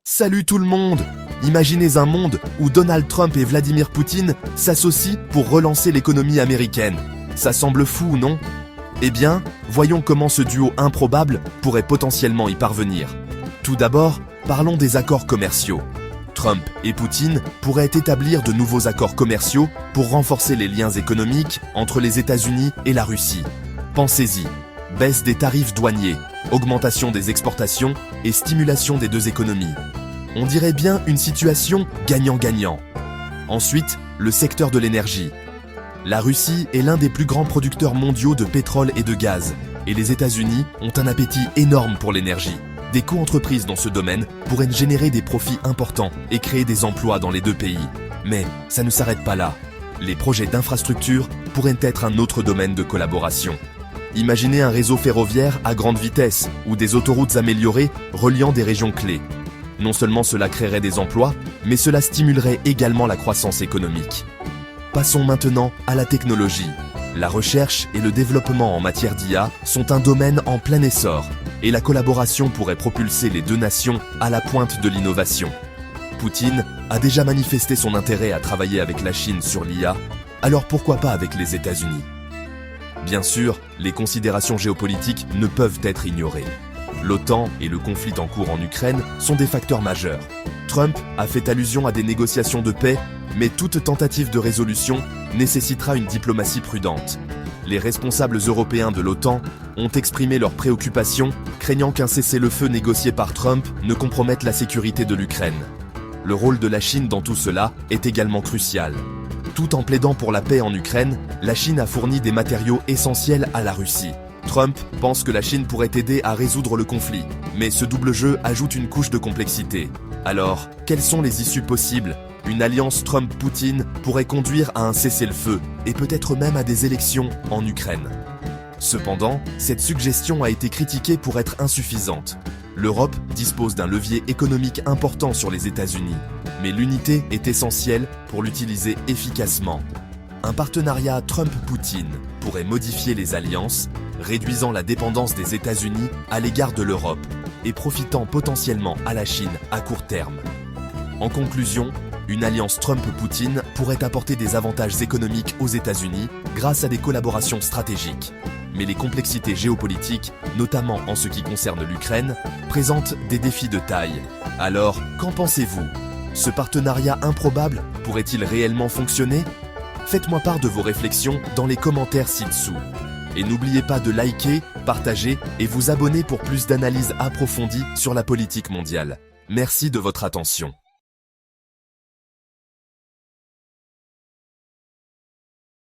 Salut tout le monde! Imaginez un monde où Donald Trump et Vladimir Poutine s'associent pour relancer l'économie américaine. Ça semble fou, non? Eh bien, voyons comment ce duo improbable pourrait potentiellement y parvenir. Tout d'abord, parlons des accords commerciaux. Trump et Poutine pourraient établir de nouveaux accords commerciaux pour renforcer les liens économiques entre les États-Unis et la Russie. Pensez-y, baisse des tarifs douaniers, augmentation des exportations et stimulation des deux économies. On dirait bien une situation gagnant-gagnant. Ensuite, le secteur de l'énergie. La Russie est l'un des plus grands producteurs mondiaux de pétrole et de gaz, et les États-Unis ont un appétit énorme pour l'énergie. Des co-entreprises dans ce domaine pourraient générer des profits importants et créer des emplois dans les deux pays. Mais ça ne s'arrête pas là. Les projets d'infrastructure pourraient être un autre domaine de collaboration. Imaginez un réseau ferroviaire à grande vitesse ou des autoroutes améliorées reliant des régions clés. Non seulement cela créerait des emplois, mais cela stimulerait également la croissance économique. Passons maintenant à la technologie. La recherche et le développement en matière d'IA sont un domaine en plein essor, et la collaboration pourrait propulser les deux nations à la pointe de l'innovation. Poutine a déjà manifesté son intérêt à travailler avec la Chine sur l'IA, alors pourquoi pas avec les États-Unis? Bien sûr, les considérations géopolitiques ne peuvent être ignorées. L'OTAN et le conflit en cours en Ukraine sont des facteurs majeurs. Trump a fait allusion à des négociations de paix, mais toute tentative de résolution nécessitera une diplomatie prudente. Les responsables européens de l'OTAN ont exprimé leurs préoccupations, craignant qu'un cessez-le-feu négocié par Trump ne compromette la sécurité de l'Ukraine. Le rôle de la Chine dans tout cela est également crucial. Tout en plaidant pour la paix en Ukraine, la Chine a fourni des matériaux essentiels à la Russie. Trump pense que la Chine pourrait aider à résoudre le conflit, mais ce double jeu ajoute une couche de complexité. Alors, quelles sont les issues possibles? Une alliance Trump-Poutine pourrait conduire à un cessez-le-feu, et peut-être même à des élections en Ukraine. Cependant, cette suggestion a été critiquée pour être insuffisante. L'Europe dispose d'un levier économique important sur les États-Unis, mais l'unité est essentielle pour l'utiliser efficacement. Un partenariat Trump-Poutine pourrait modifier les alliances, réduisant la dépendance des États-Unis à l'égard de l'Europe et profitant potentiellement à la Chine à court terme. En conclusion, une alliance Trump-Poutine pourrait apporter des avantages économiques aux États-Unis grâce à des collaborations stratégiques. Mais les complexités géopolitiques, notamment en ce qui concerne l'Ukraine, présentent des défis de taille. Alors, qu'en pensez-vous? Ce partenariat improbable pourrait-il réellement fonctionner? Faites-moi part de vos réflexions dans les commentaires ci-dessous. Et n'oubliez pas de liker, partager et vous abonner pour plus d'analyses approfondies sur la politique mondiale. Merci de votre attention.